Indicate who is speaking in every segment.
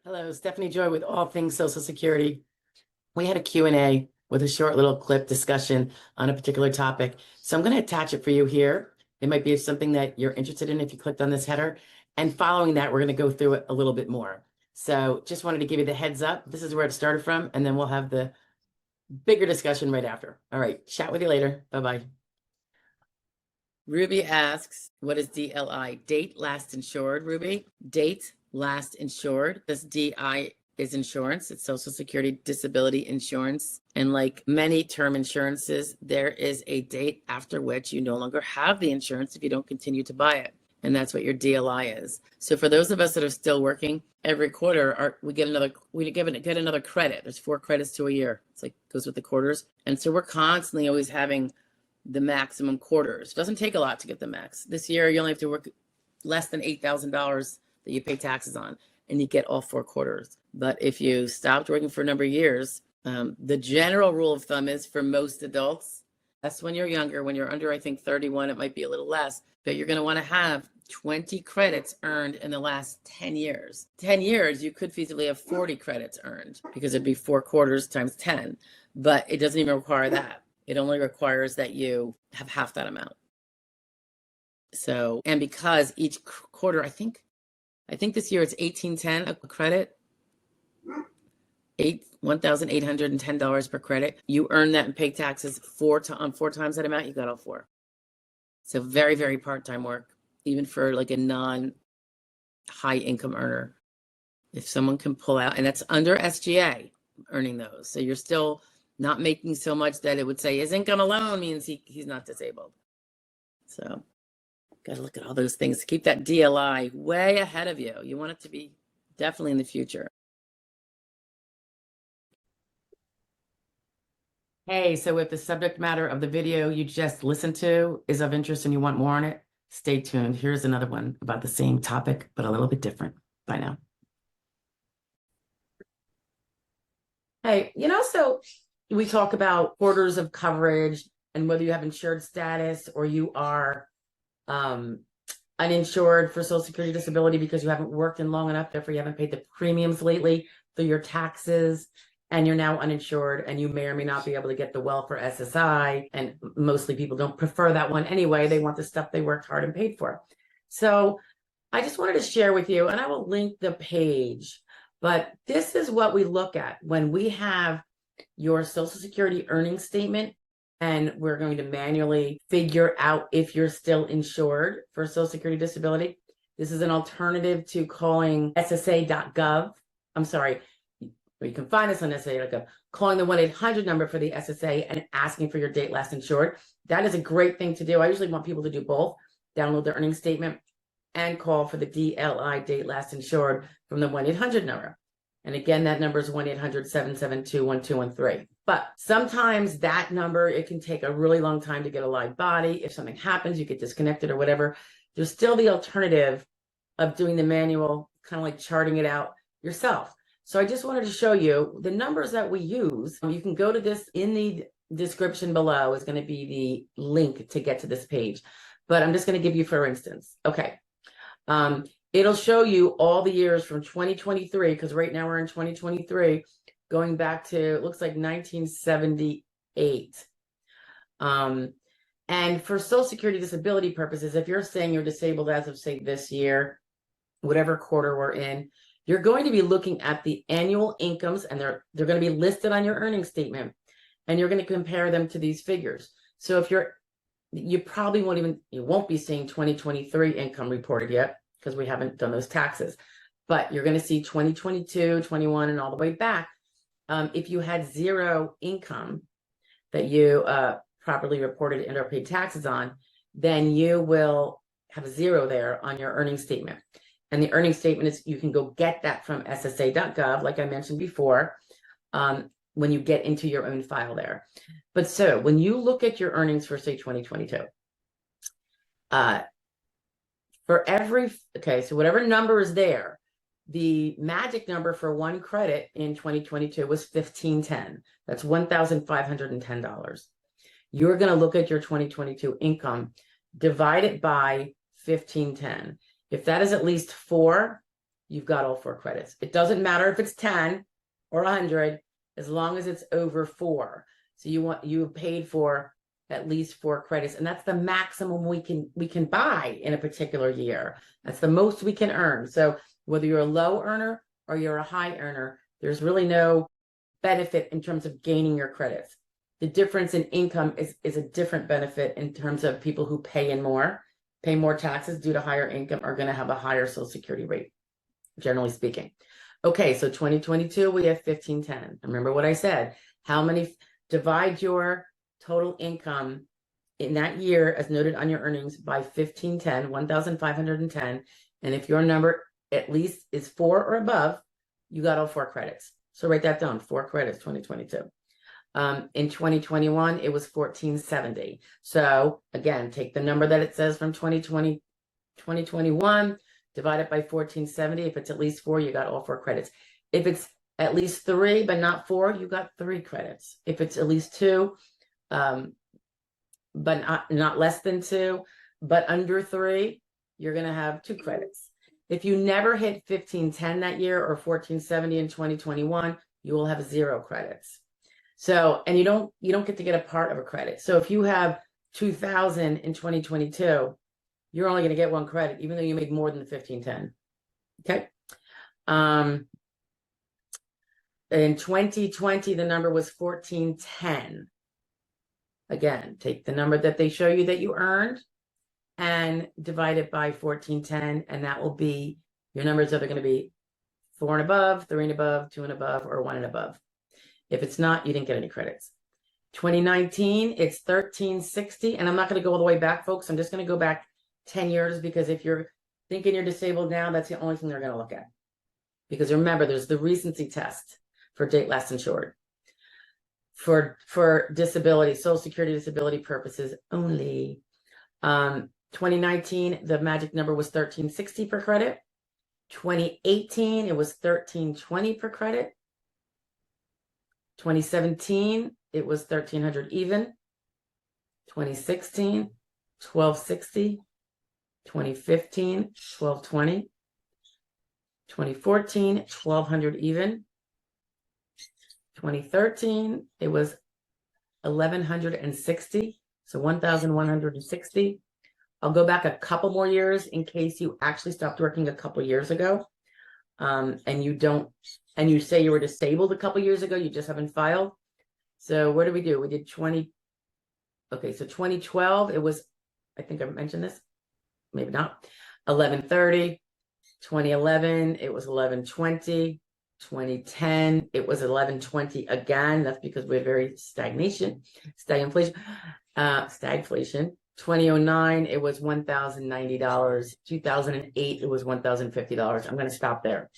Speaker 1: Hello, Stephanie Joy with All Things Social Security. We had a Q&A with a short little clip discussion on a particular topic. So I'm going to attach it for you here. It might be something that you're interested in if you clicked on this header. And following that, we're going to go through it a little bit more. So just wanted to give you the heads up. This is where it started from, and then we'll have the bigger discussion right after. All right, chat with you later. Bye-bye. Ruby asks, what is DLI? Date last insured, Ruby? Date last insured. This DI is insurance. It's Social Security Disability Insurance. And like many term insurances, there is a date after which you no longer have the insurance if you don't continue to buy it. And that's what your DLI is. So for those of us that are still working, every quarter we get another credit. There's 4 credits to a year. It's like goes with the quarters. And so we're constantly always having the maximum quarters. It doesn't take a lot to get the max. This year, you only have to work less than $8,000 that you pay taxes on, and you get all 4 quarters. But if you stopped working for a number of years, the general rule of thumb is for most adults, that's when you're younger. When you're under, I think, 31, it might be a little less, but you're going to want to have 20 credits earned in the last 10 years. 10 years, you could feasibly have 40 credits earned because it'd be 4 quarters times 10, but it doesn't even require that. It only requires that you have half that amount. So, and because each quarter, I think this year it's $1,810 a credit, $1,810 per credit. You earn that and pay taxes 4 times that amount. You got all 4. So very, very part-time work, even for like a non-high income earner. If someone can pull out, and that's under SGA earning those, so you're still not making so much that it would say his income alone means he's not disabled. So got to look at all those things. Keep that DLI way ahead of you. You want it to be definitely in the future. Hey, so if the subject matter of the video you just listened to is of interest and you want more on it, stay tuned. Here's another one about the same topic, but a little bit different. Bye now. Hey, so we talk about quarters of coverage and whether you have insured status or you are uninsured for Social Security disability because you haven't worked in long enough, therefore you haven't paid the premiums lately through your taxes, and you're now uninsured, and you may or may not be able to get the welfare SSI, and mostly people don't prefer that one anyway. They want the stuff they worked hard and paid for. So I just wanted to share with you, and I will link the page, but this is what we look at when we have your Social Security earnings statement, and we're going to manually figure out if you're still insured for Social Security disability. This is an alternative to calling SSA.gov. I'm sorry, you can find us on SSA.gov, calling the 1-800 number for the SSA and asking for your date last insured. That is a great thing to do. I usually want people to do both, download the earnings statement and call for the DLI date last insured from the 1-800 number. And again, that number is 1-800-772-1213. But sometimes that number, it can take a really long time to get a live body. If something happens, you get disconnected or whatever. There's still the alternative of doing the manual, kind of like charting it out yourself. So I just wanted to show you the numbers that we use. You can go to this in the description below is going to be the link to get to this page. But I'm just going to give you, for instance, okay. It'll show you all the years from 2023, because right now we're in 2023, going back to, it looks like 1978. And for Social Security disability purposes, if you're saying you're disabled as of, say, this year, whatever quarter we're in, you're going to be looking at the annual incomes, and they're going to be listed on your earnings statement, and you're going to compare them to these figures. So if you probably won't be seeing 2023 income reported yet, because we haven't done those taxes, but you're going to see 2022, 21, and all the way back. If you had 0 income that you properly reported and or paid taxes on, then you will have 0 there on your earnings statement. And the earnings statement is, you can go get that from SSA.gov, like I mentioned before, when you get into your own file there. But so when you look at your earnings for, say, 2022, so whatever number is there, the magic number for 1 credit in 2022 was $1,510. That's $1,510. You're going to look at your 2022 income, divide it by $1,510. If that is at least 4, you've got all 4 credits. It doesn't matter if it's 10 or 100, as long as it's over 4. So you paid for at least 4 credits, and that's the maximum we can buy in a particular year. That's the most we can earn. So whether you're a low earner or you're a high earner, there's really no benefit in terms of gaining your credits. The difference in income is a different benefit in terms of people who pay more taxes due to higher income are going to have a higher Social Security rate, generally speaking. Okay, so 2022, we have 1510. Remember what I said. Divide your total income in that year as noted on your earnings by 1510, 1,510. And if your number at least is 4 or above, you got all 4 credits. So write that down, 4 credits, 2022. In 2021, it was 1470. So again, take the number that it says from 2021, divide it by 1470. If it's at least 4, you got all 4 credits. If it's at least 3, but not 4, you got 3 credits. If it's at least 2, but not less than 2, but under 3, you're going to have 2 credits. If you never hit 1510 that year or 1470 in 2021, you will have 0 credits. So, and you don't get to get a part of a credit. So if you have 2,000 in 2022, you're only going to get 1 credit, even though you made more than the 1510. Okay. In 2020, the number was 1410. Again, take the number that they show you that you earned and divide it by 1410, and that will be, your numbers are going to be 4 and above, 3 and above, 2 and above, or 1 and above. If it's not, you didn't get any credits. 2019, it's 1360, and I'm not going to go all the way back, folks. I'm just going to go back 10 years, because if you're thinking you're disabled now, that's the only thing they're going to look at. Because remember, there's the recency test for date last insured. For disability, Social Security disability purposes only. 2019, the magic number was 1360 per credit. 2018, it was 1320 per credit. 2017, it was 1300 even. 2016, 1260. 2015, 1220. 2014, 1200 even. 2013, it was 1160, so 1160. I'll go back a couple more years in case you actually stopped working a couple years ago, and you say you were disabled a couple years ago, you just haven't filed. So what did we do? We did 20. Okay, so 2012, it was, I think I mentioned this, maybe not, 1130. 2011, it was 1120. 2010, it was 1120 again. That's because we had very stagflation. 2009, it was $1,090. 2008, it was $1,050. I'm going to stop there.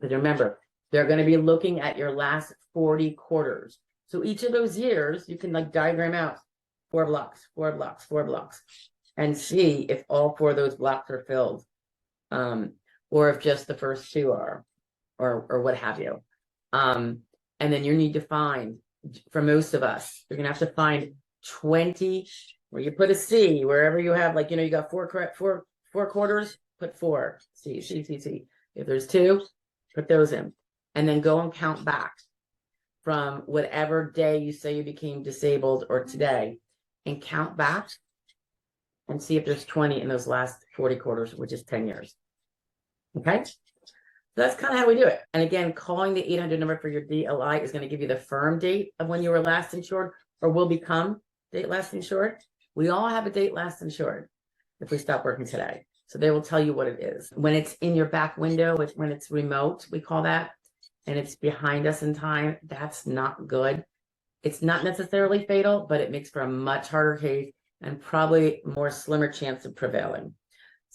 Speaker 1: But remember, they're going to be looking at your last 40 quarters. So each of those years, you can like diagram out 4 blocks, 4 blocks, 4 blocks, and see if all 4 of those blocks are filled, or if just the first 2 are. Or what have you. And then you need to find, for most of us, you're going to have to find 20, where you put a C, wherever you have, like, you got 4 quarters, put 4, C. If there's 2, put those in. And then go and count back from whatever day you say you became disabled or today, and count back and see if there's 20 in those last 40 quarters, which is 10 years. Okay? That's kind of how we do it. And again, calling the 800 number for your DLI is going to give you the firm date of when you were last insured or will become date last insured. We all have a date last insured if we stop working today. So they will tell you what it is. When it's in your back window, when it's remote, we call that, and it's behind us in time, that's not good. It's not necessarily fatal, but it makes for a much harder case and probably more slimmer chance of prevailing.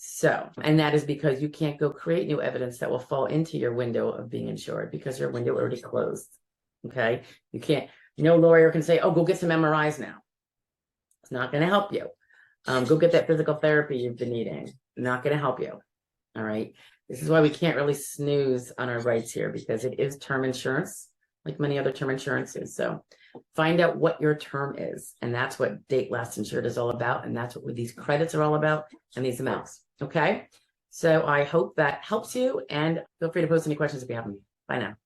Speaker 1: So, and that is because you can't go create new evidence that will fall into your window of being insured because your window already closed. Okay. You can't, no lawyer can say, oh, go get some MRIs now. It's not going to help you. Go get that physical therapy you've been needing. Not going to help you. All right. This is why we can't really snooze on our rights here, because it is term insurance, like many other term insurances. So find out what your term is. And that's what date last insured is all about. And that's what these credits are all about, and these amounts. Okay. So I hope that helps you, and feel free to post any questions if you have them. Bye now.